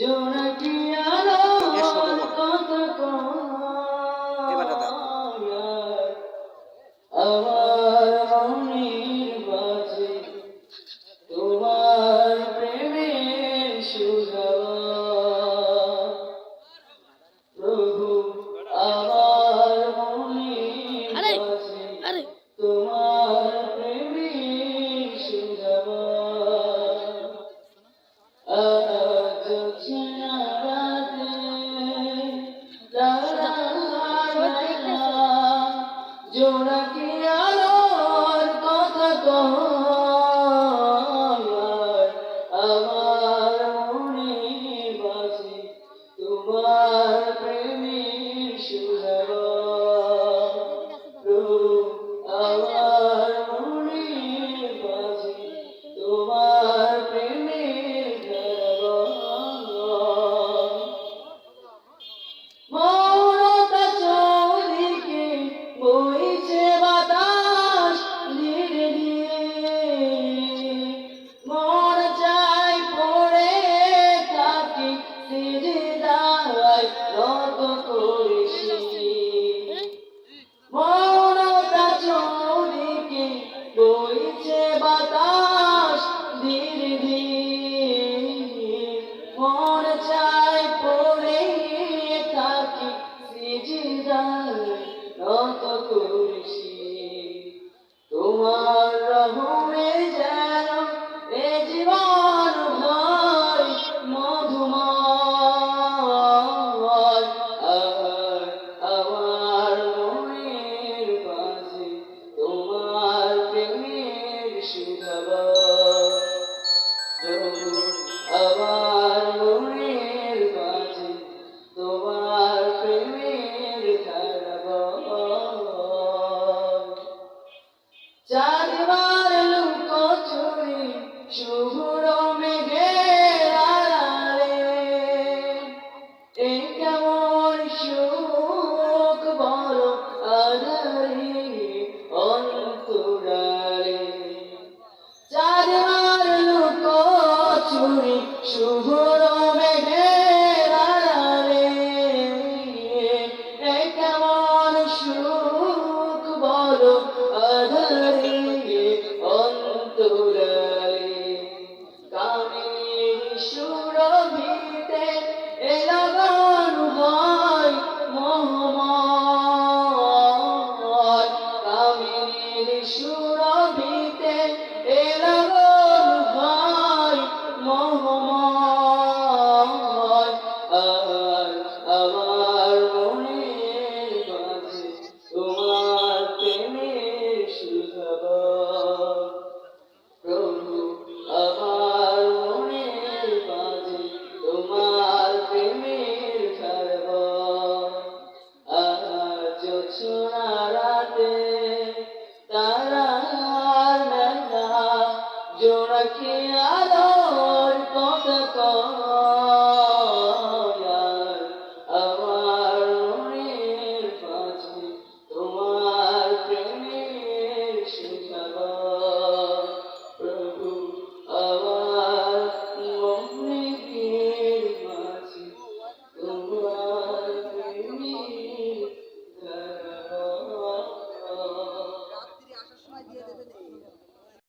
জোনাকি আলোর কথা আমার মনের বাজে তোমার প্রেমের সুধার প্রভু আমার মনের বাজে তোমার প্রেমের সুধার আজ চেনা রাতে জোনাকি আলোর কথা আমার মনে বাজে তোমার প্রেমের সুধার আমার মনে বাজে তোমার প্রেমের মৌনতা চৌদিকে বইছে বাতাস ধীরে ধীরে মন চাই পড়ে থাকি সিজদায় নত করেছি মৌনতা চৌদিকে বইছে বাতাস ধীরে ধীরে মন চাই পড়ে থাকি সিজদায় নত করেছি তোমার রহমে যেন এ জীবন হয় মধুময় আমার মনের বাজে তোমার প্রেমের সুধার আমার মনের বাজে তোমার প্রেমের ধারাবাহিক চারবার লুকোচুরি শুভ্র মেঘের আড়ালে এ কেমন সুখ বড় আধারে অন্তরালে চারবার লুকোচুরি শুভ্র মেঘের আড়ালে এ কেমন সুখ বড় আধারে অন্তরালে কামের সুরভিতে এ লগন হয় মোহময় কামের সুরভিতে এ লগন হয় মোহময় আমার মনের বাজে তোমার প্রেমের সুধার প্রভু আমার মনের বাজে তোমার প্রেমের ধারাবাহিক আজ ছোড়া রাতে তারার মেলা জোনাকি আলোর কথা